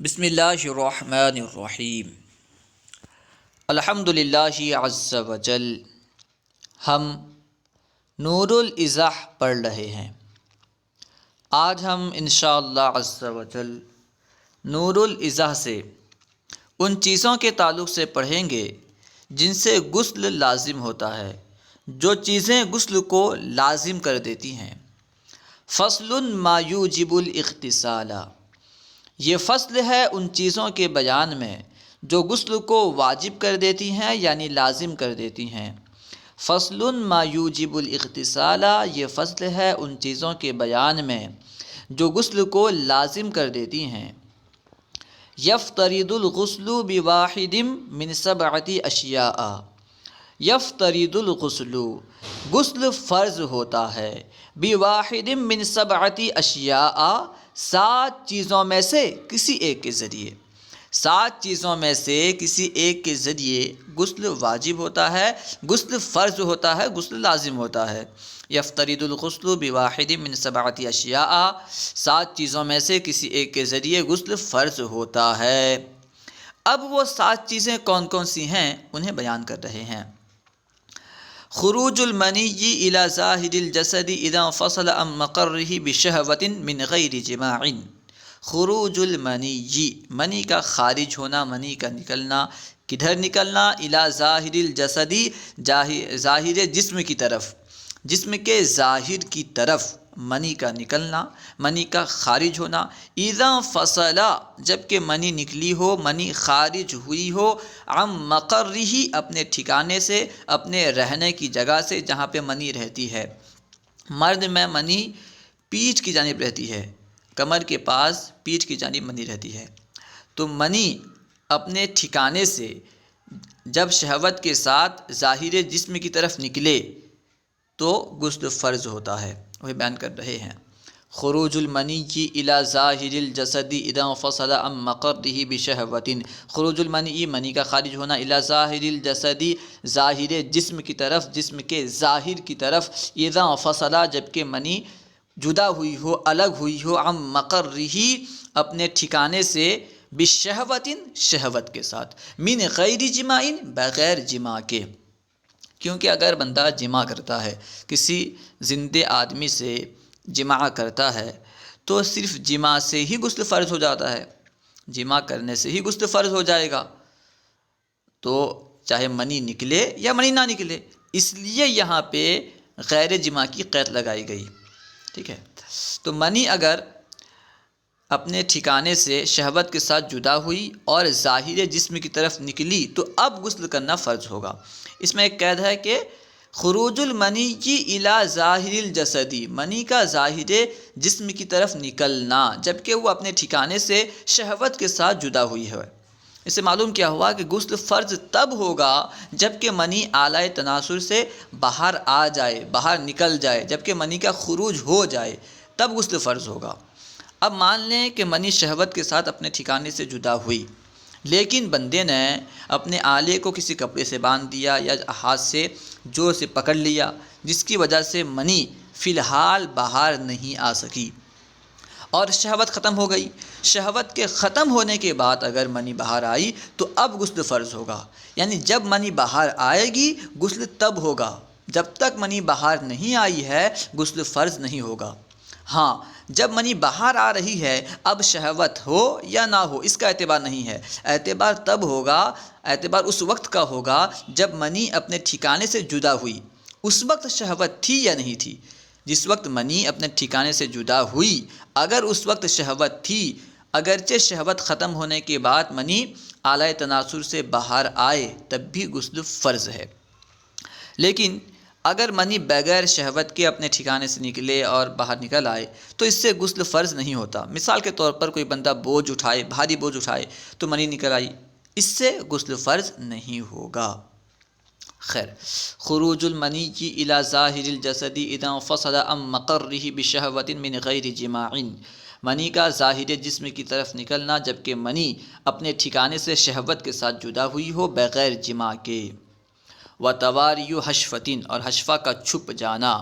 بسم اللہ الرحمن الرحیم۔ الحمد للہ عز وجل۔ ہم نور الازح پڑھ رہے ہیں۔ آج ہم انشاءاللہ عز وجل نور الازح سے ان چیزوں کے تعلق سے پڑھیں گے جن سے غسل لازم ہوتا ہے، جو چیزیں غسل کو لازم کر دیتی ہیں۔ فصل ما یوجب الاغتسال، یہ فصل ہے ان چیزوں کے بیان میں جو غسل کو واجب کر دیتی ہیں یعنی لازم کر دیتی ہیں۔ فصل ما یوجب الاغتسال، یہ فصل ہے ان چیزوں کے بیان میں جو غسل کو لازم کر دیتی ہیں۔ یفترض الغسل بواحد من سبعۃ اشیاء، یفترض الغسل، غسل فرض ہوتا ہے، بواحد من سبعۃ اشیاء، 7 چیزوں میں سے کسی ایک کے ذریعے۔ 7 چیزوں میں سے کسی ایک کے ذریعے غسل واجب ہوتا ہے، غسل فرض ہوتا ہے، غسل لازم ہوتا ہے۔ یفترض الغسل بواحد من سبعۃ اشیاء، 7 چیزوں میں سے کسی ایک کے ذریعے غسل فرض ہوتا ہے۔ اب وہ 7 چیزیں کون کون سی ہیں انہیں بیان کر رہے ہیں۔ خروج المنی الی ظاہر الجسد اذا انفصل عن مقرہ بشہوۃ من غیر جماع۔ خروج المنی، منی کا خارج ہونا، منی کا نکلنا، کدھر نکلنا؟ الی ظاہر الجسد، ظاہر جسم کی طرف، جسم کے ظاہر کی طرف منی کا نکلنا، منی کا خارج ہونا۔ اذا انفصل، جب کہ منی نکلی ہو، منی خارج ہوئی ہو، عن مقرہ، اپنے ٹھکانے سے، اپنے رہنے کی جگہ سے جہاں پہ منی رہتی ہے۔ مرد میں منی پیٹھ کی جانب رہتی ہے، کمر کے پاس پیٹھ کی جانب منی رہتی ہے۔ تو منی اپنے ٹھکانے سے جب شہوت کے ساتھ ظاہر جسم کی طرف نکلے تو غسل فرض ہوتا ہے، وہ بیان کر رہے ہیں۔ خروج المنی الی ظاہر الجسد اذا انفصل عن مقرہ بشہوۃ، خروج المنی، منی کا خارج ہونا، الی ظاہر الجسد، ظاہر جسم کی طرف، جسم کے ظاہر کی طرف، اذا انفصل، جب کہ منی جدا ہوئی ہو، الگ ہوئی ہو، عن مقرہ، اپنے ٹھکانے سے، بشہوۃ، شہوت کے ساتھ، من غیر جماع، بغیر جماع کے۔ کیونکہ اگر بندہ جماع کرتا ہے، کسی زندہ آدمی سے جماع کرتا ہے تو صرف جماع سے ہی غسل فرض ہو جاتا ہے، جماع کرنے سے ہی غسل فرض ہو جائے گا، تو چاہے منی نکلے یا منی نہ نکلے، اس لیے یہاں پہ غیر جماع کی قید لگائی گئی، ٹھیک ہے۔ تو منی اگر اپنے ٹھکانے سے شہوت کے ساتھ جدا ہوئی اور ظاہر جسم کی طرف نکلی تو اب غسل کرنا فرض ہوگا۔ اس میں ایک قید ہے کہ خروج المنی الی ظاہر الجسد، منی کا ظاہر جسم کی طرف نکلنا جبکہ وہ اپنے ٹھکانے سے شہوت کے ساتھ جدا ہوئی ہے۔ اس سے معلوم کیا ہوا کہ غسل فرض تب ہوگا جب کہ منی اعلی تناسل سے باہر آ جائے، باہر نکل جائے، جب کہ منی کا خروج ہو جائے تب غسل فرض ہوگا۔ اب مان لیں کہ منی شہوت کے ساتھ اپنے ٹھکانے سے جدا ہوئی، لیکن بندے نے اپنے آلے کو کسی کپڑے سے باندھ دیا یا ہاتھ سے زور سے پکڑ لیا، جس کی وجہ سے منی فی الحال باہر نہیں آ سکی اور شہوت ختم ہو گئی۔ شہوت کے ختم ہونے کے بعد اگر منی باہر آئی تو اب غسل فرض ہوگا، یعنی جب منی باہر آئے گی غسل تب ہوگا، جب تک منی باہر نہیں آئی ہے غسل فرض نہیں ہوگا۔ ہاں، جب منی باہر آ رہی ہے اب شہوت ہو یا نہ ہو اس کا اعتبار نہیں ہے، اعتبار تب ہوگا، اعتبار اس وقت کا ہوگا جب منی اپنے ٹھکانے سے جدا ہوئی۔ اس وقت شہوت تھی یا نہیں تھی؟ جس وقت منی اپنے ٹھکانے سے جدا ہوئی، اگر اس وقت شہوت تھی، اگرچہ شہوت ختم ہونے کے بعد منی اعلی تناسل سے باہر آئے تب بھی غسل فرض ہے۔ لیکن اگر منی بغیر شہوت کے اپنے ٹھکانے سے نکلے اور باہر نکل آئے تو اس سے غسل فرض نہیں ہوتا۔ مثال کے طور پر کوئی بندہ بوجھ اٹھائے، بھاری بوجھ اٹھائے تو منی نکل آئی، اس سے غسل فرض نہیں ہوگا۔ خیر، خروج المنی الی ظاہر الجسد اذا انفصل عن مقرہ بشہوۃ من غیر جماع، منی کا ظاہر جسم کی طرف نکلنا جبکہ منی اپنے ٹھکانے سے شہوت کے ساتھ جدا ہوئی ہو بغیر جماع کے۔ وتواری حشفۃ، اور حشفہ کا چھپ جانا،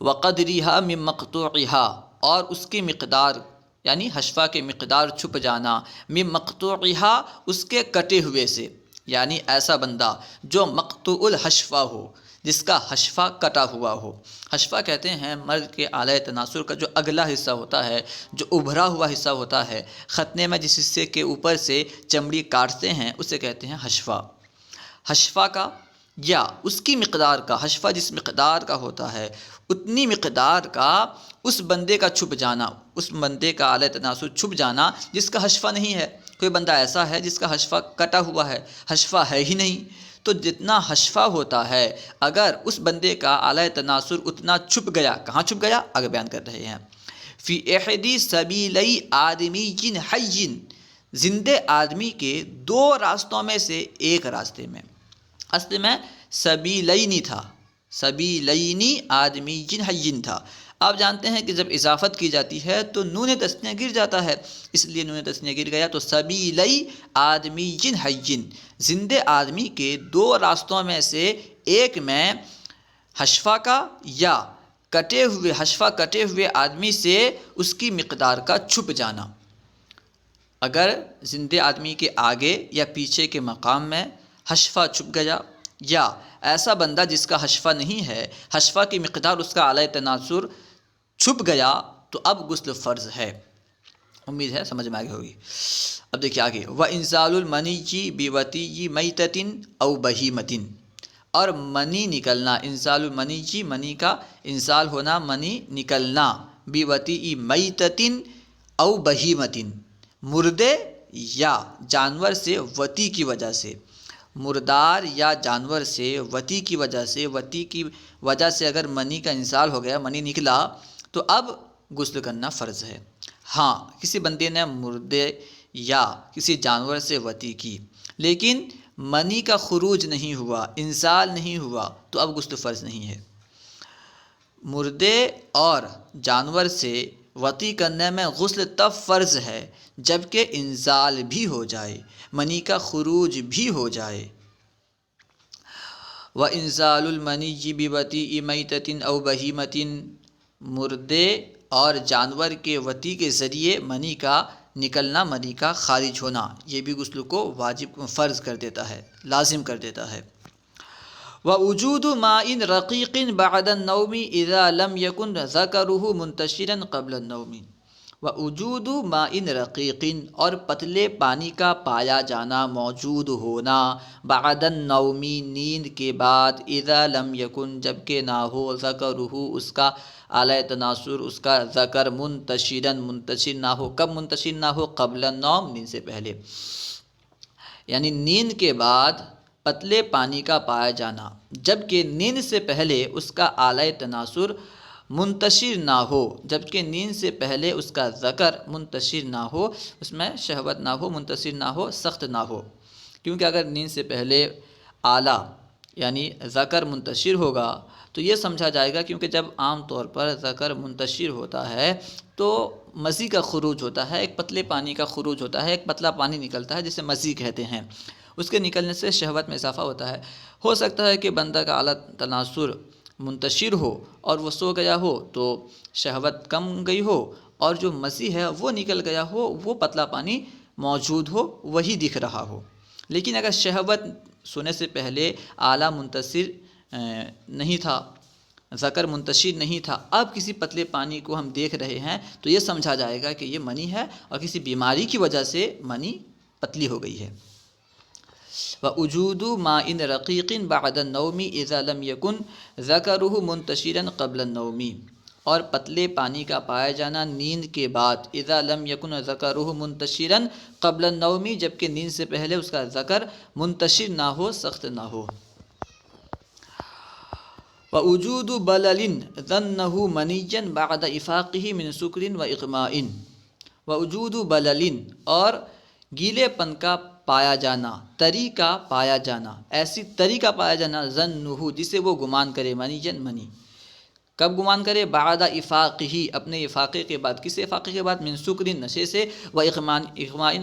وقدرها من مقطوعها، اور اس کی مقدار یعنی حشفہ کے مقدار چھپ جانا، من مقطوعہا اس کے کٹے ہوئے سے، یعنی ایسا بندہ جو مقطوع الحشفہ ہو، جس کا حشفہ کٹا ہوا ہو۔ حشفہ کہتے ہیں مرد کے اعلیٰ تناسل کا جو اگلا حصہ ہوتا ہے، جو ابھرا ہوا حصہ ہوتا ہے، ختنے میں جس حصے کے اوپر سے چمڑی کاٹتے ہیں اسے کہتے ہیں حشفہ۔ حشفہ کا یا اس کی مقدار کا، حشفہ جس مقدار کا ہوتا ہے اتنی مقدار کا اس بندے کا چھپ جانا، اس بندے کا اعلیٰ تناسل چھپ جانا جس کا حشفہ نہیں ہے۔ کوئی بندہ ایسا ہے جس کا حشفہ کٹا ہوا ہے، حشفہ ہے ہی نہیں، تو جتنا حشفہ ہوتا ہے اگر اس بندے کا اعلیٰ تناسل اتنا چھپ گیا، کہاں چھپ گیا آگے بیان کر رہے ہیں، فی احدی سبیلی آدمی حی، زندے آدمی کے دو راستوں میں سے ایک راستے میں۔ اصل میں سبیلینی تھا، سبیلینی آدمی حی تھا۔ آپ جانتے ہیں کہ جب اضافت کی جاتی ہے تو نون تثنیہ گر جاتا ہے، اس لیے نون تثنیہ گر گیا تو سبیلی آدمی حی، زندے آدمی کے دو راستوں میں سے ایک میں حشفہ کا یا کٹے ہوئے، حشفہ کٹے ہوئے آدمی سے اس کی مقدار کا چھپ جانا۔ اگر زندے آدمی کے آگے یا پیچھے کے مقام میں حشفہ چھپ گیا، یا ایسا بندہ جس کا حشفہ نہیں ہے، حشفہ کی مقدار اس کا اعلیٰ تناسل چھپ گیا، تو اب غسل فرض ہے۔ امید ہے سمجھ میں آگے ہوگی۔ اب دیکھیے آگے، وَإِنزَالُ الْمَنِيِّ بِوَطِيِّ مَيْتَةٍ أَوْ بَهِيمَةٍ، اور منی نکلنا، انزال المنی، منی کا انزال ہونا، منی نکلنا، بِوَطِيِّ مَيْتَةٍ أَوْ بَهِيمَةٍ، مردے یا جانور سے وطی کی وجہ سے، مردار یا جانور سے وطی کی وجہ سے، وطی کی وجہ سے اگر منی کا انزال ہو گیا، منی نکلا، تو اب غسل کرنا فرض ہے۔ ہاں کسی بندے نے مردے یا کسی جانور سے وطی کی لیکن منی کا خروج نہیں ہوا، انزال نہیں ہوا، تو اب غسل فرض نہیں ہے۔ مردے اور جانور سے وطی کرنے میں غسل تب فرض ہے جب کہ انزال بھی ہو جائے، منی کا خروج بھی ہو جائے۔ وَإِنزَالُ الْمَنِيِّ بِوَطِيِّ مَيْتَةٍ أَوْ بَهِيمَةٍ، مردے اور جانور کے وطی کے ذریعے منی کا نکلنا، منی کا خارج ہونا، یہ بھی غسل کو واجب فرض کر دیتا ہے، لازم کر دیتا ہے۔ وَوُجُودُ مَاءٍ رَقِيقٍ بَعْدَ النَّوْمِ إِذَا لَمْ يَكُنْ ذَكَرُهُ مُنْتَشِرًا قَبْلَ النَّوْمِ، وَوُجُودُ مَاءٍ رَقِيقٍ، اور پتلے پانی کا پایا جانا، موجود ہونا، بعد النوم، نیند کے بعد، اذا لم یکن، جب کہ نہ ہو، ذکرہ، اس کا اعلیٰ تناسل، اس کا ذکر، منتشرن، منتشر نہ ہو، کب منتشر نہ ہو، قبل النوم، نیند سے پہلے، یعنی نیند کے بعد پتلے پانی کا پایا جانا جب کہ نیند سے پہلے اس کا اعلیٰ تناسل منتشر نہ ہو، جب کہ نیند سے پہلے اس کا ذکر منتشر نہ ہو، اس میں شہوت نہ ہو، منتشر نہ ہو، سخت نہ ہو، کیونکہ اگر نیند سے پہلے اعلیٰ یعنی ذکر منتشر ہوگا تو یہ سمجھا جائے گا، کیونکہ جب عام طور پر ذکر منتشر ہوتا ہے تو مزی کا خروج ہوتا ہے، ایک پتلے پانی کا خروج ہوتا ہے، ایک پتلا پانی نکلتا ہے جسے مزی کہتے ہیں، اس کے نکلنے سے شہوت میں اضافہ ہوتا ہے۔ ہو سکتا ہے کہ بندہ کا اعلیٰ تناسل منتشر ہو اور وہ سو گیا ہو تو شہوت کم گئی ہو، اور جو مزی ہے وہ نکل گیا ہو، وہ پتلا پانی موجود ہو، وہی دکھ رہا ہو۔ لیکن اگر شہوت سونے سے پہلے اعلیٰ منتشر نہیں تھا، ذکر منتشر نہیں تھا، اب کسی پتلے پانی کو ہم دیکھ رہے ہیں تو یہ سمجھا جائے گا کہ یہ منی ہے اور کسی بیماری کی وجہ سے منی پتلی ہو گئی ہے۔ وَوُجُودُ مَاءٍ رَقِيقٍ بَعْدَ النَّوْمِ إِذَا لَمْ يَكُنْ ذَكَرُهُ مُنْتَشِرًا قَبْلَ النَّوْمِ، اور پتلے پانی کا پایا جانا نیند کے بعد، اذا لم یکن ذکرہ منتشرا قبل النوم، جبکہ نیند سے پہلے اس کا ذکر منتشر نہ ہو، سخت نہ ہو۔ ووجود بلل ظنہ منیا بعد افاقہ من سکر و اغماء، ووجود بلل، اور گیلے پن کا پایا جانا، تری کا پایا جانا، ایسی تری کا پایا جانا، ظنہ جسے وہ گمان کرے، منیا منی، کب گمان کرے، بعد افاقہ، اپنے افاقے کے بعد، کس افاقے کے بعد، من سکر، نشے سے، و اغماء،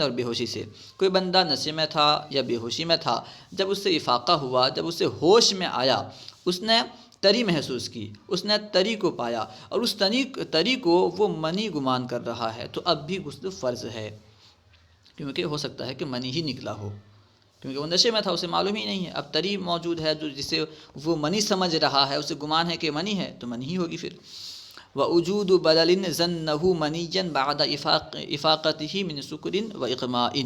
اور بے ہوشی سے۔ کوئی بندہ نشے میں تھا یا بے ہوشی میں تھا، جب اس سے افاقہ ہوا، جب اس سے ہوش میں آیا، اس نے تری محسوس کی، اس نے تری کو پایا اور اس تری کو وہ منی گمان کر رہا ہے، تو اب بھی غسل فرض ہے، کیونکہ ہو سکتا ہے کہ منی ہی نکلا ہو، کیونکہ وہ نشے میں تھا، اسے معلوم ہی نہیں ہے۔ اب تری موجود ہے جو جسے وہ منی سمجھ رہا ہے، اسے گمان ہے کہ منی ہے، تو منی ہی ہوگی پھر۔ وَوُجُودُ بَدَلٍ ظَنَّهُ مَنِيًّا بَعْدَ إِفَاقَتِهِ مِنْ سُكْرٍ وَإِغْمَاءٍ،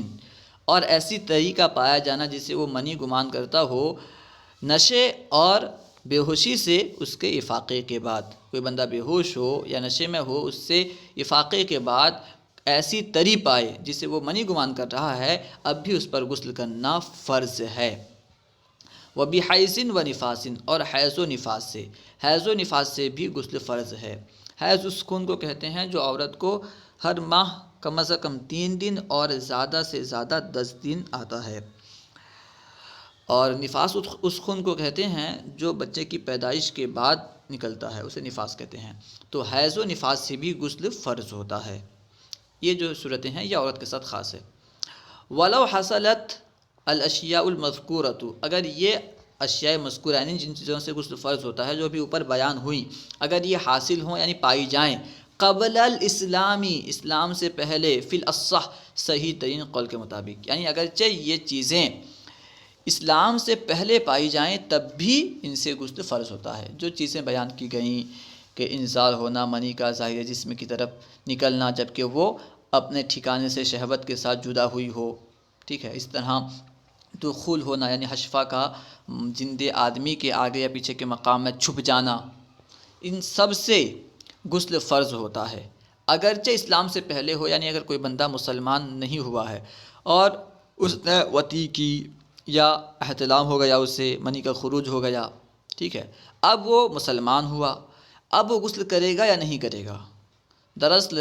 اور ایسی تری کا پایا جانا جسے وہ منی گمان کرتا ہو نشے اور بے ہوشی سے اس کے افاقے کے بعد۔ کوئی بندہ بے ہوش ہو یا نشے میں ہو، اس سے افاقے کے بعد ایسی تری پائے جسے وہ منی گمان کر رہا ہے، اب بھی اس پر غسل کرنا فرض ہے۔ وَبِحَیْضٍ وَنِفَاسٍ، اور حیض و نفاس سے، حیض و نفاس سے بھی غسل فرض ہے۔ حیض اس خون کو کہتے ہیں جو عورت کو ہر ماہ کم از کم 3 دن اور زیادہ سے زیادہ 10 دن آتا ہے، اور نفاس اس خون کو کہتے ہیں جو بچے کی پیدائش کے بعد نکلتا ہے، اسے نفاس کہتے ہیں۔ تو حیض و نفاس سے بھی غسل فرض ہوتا ہے۔ یہ جو صورتیں ہیں یہ عورت کے ساتھ خاص ہے۔ وَلَوْ حَصَلَتْ الْأَشْيَاءُ الْمَذْكُورَةُ، اگر یہ اشیاء مذکورہ یعنی جن چیزوں سے غسل فرض ہوتا ہے جو ابھی اوپر بیان ہوئی، اگر یہ حاصل ہوں یعنی پائی جائیں قبل الاسلامی، اسلام سے پہلے، فی الاصح، صحیح ترین قول کے مطابق، یعنی اگرچہ یہ چیزیں اسلام سے پہلے پائی جائیں تب بھی ان سے غسل فرض ہوتا ہے۔ جو چیزیں بیان کی گئیں کہ انزال ہونا، منی کا ظاہر جسم کی طرف نکلنا جبکہ وہ اپنے ٹھکانے سے شہوت کے ساتھ جدا ہوئی ہو، ٹھیک ہے، اس طرح دخول ہونا یعنی حشفہ کا زندہ آدمی کے آگے یا پیچھے کے مقام میں چھپ جانا، ان سب سے غسل فرض ہوتا ہے اگرچہ اسلام سے پہلے ہو۔ یعنی اگر کوئی بندہ مسلمان نہیں ہوا ہے اور اس نے وطی کی یا احتلام ہو گیا، اسے منی کا خروج ہو گیا، ٹھیک ہے، اب وہ مسلمان ہوا، اب وہ غسل کرے گا یا نہیں کرے گا؟ دراصل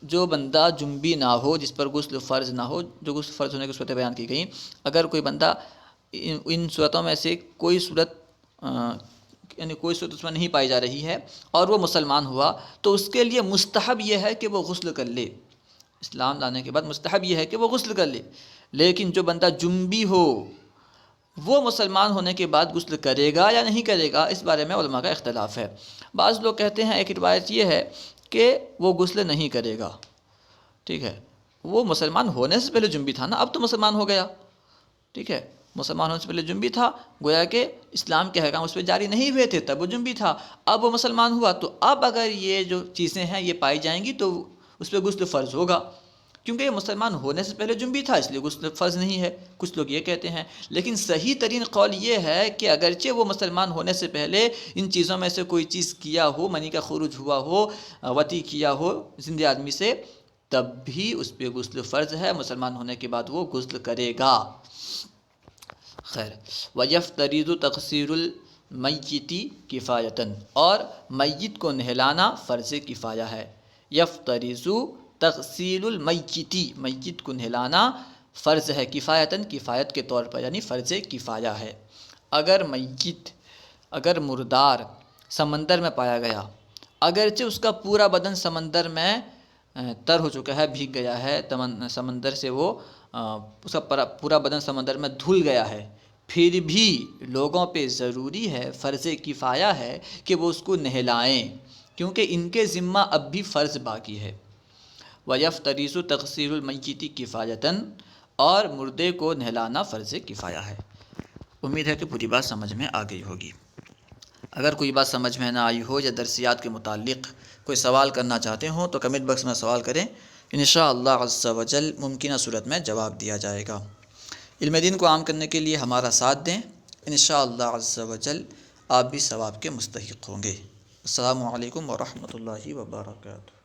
جو بندہ جنبی نہ ہو، جس پر غسل فرض نہ ہو، جو غسل فرض ہونے کی صورتیں بیان کی گئیں، اگر کوئی بندہ ان صورتوں میں سے کوئی صورت یعنی کوئی صورت اس میں نہیں پائی جا رہی ہے اور وہ مسلمان ہوا، تو اس کے لیے مستحب یہ ہے کہ وہ غسل کر لے، اسلام لانے کے بعد مستحب یہ ہے کہ وہ غسل کر لے۔ لیکن جو بندہ جنبی ہو وہ مسلمان ہونے کے بعد غسل کرے گا یا نہیں کرے گا، اس بارے میں علماء کا اختلاف ہے۔ بعض لوگ کہتے ہیں، ایک روایت یہ ہے کہ وہ غسل نہیں کرے گا، ٹھیک ہے، وہ مسلمان ہونے سے پہلے جنبی تھا نا، اب تو مسلمان ہو گیا، ٹھیک ہے، مسلمان ہونے سے پہلے جنبی تھا، گویا کہ اسلام کے احکام اس پہ جاری نہیں ہوئے تھے، تب وہ جنبی تھا، اب وہ مسلمان ہوا، تو اب اگر یہ جو چیزیں ہیں یہ پائی جائیں گی تو اس پہ غسل فرض ہوگا، کیونکہ یہ مسلمان ہونے سے پہلے جنبی تھا، اس لیے غسل فرض نہیں ہے۔ کچھ لوگ یہ کہتے ہیں، لیکن صحیح ترین قول یہ ہے کہ اگرچہ وہ مسلمان ہونے سے پہلے ان چیزوں میں سے کوئی چیز کیا ہو، منی کا خروج ہوا ہو، وطی کیا ہو زندہ آدمی سے، تب بھی اس پہ غسل فرض ہے، مسلمان ہونے کے بعد وہ غسل کرے گا۔ خیر، وَيَفْتَرِضُ تَقْصِيرُ الْمَيِّتِ کفایتاً، اور میت کو نہلانا فرض کفایہ ہے۔ یفترض تغسیل المیت، میت کو نہلانا فرض ہے، کفایتاً، کفایت کے طور پر، یعنی فرض کفایہ ہے۔ اگر مردار سمندر میں پایا گیا، اگرچہ اس کا پورا بدن سمندر میں تر ہو چکا ہے، بھیگ گیا ہے سمندر سے، وہ اس کا پورا بدن سمندر میں دھل گیا ہے، پھر بھی لوگوں پہ ضروری ہے، فرض کفایہ ہے کہ وہ اس کو نہلائیں، کیونکہ ان کے ذمہ اب بھی فرض باقی ہے۔ وَيَفْتَرِضُ تَغْسِيلُ الْمَيِّتِ کفایتاً، اور مردے کو نہلانا فرض کفایہ ہے۔ امید ہے کہ پوری بات سمجھ میں آ گئی ہوگی۔ اگر کوئی بات سمجھ میں نہ آئی ہو یا درسیات کے متعلق کوئی سوال کرنا چاہتے ہوں تو کمنٹ باکس میں سوال کریں، انشاءاللہ عز و جل ممکنہ صورت میں جواب دیا جائے گا۔ علم دین کو عام کرنے کے لیے ہمارا ساتھ دیں، انشاءاللہ عز و جل آپ بھی ثواب کے مستحق ہوں گے۔ السلام علیکم ورحمۃ اللہ وبرکاتہ۔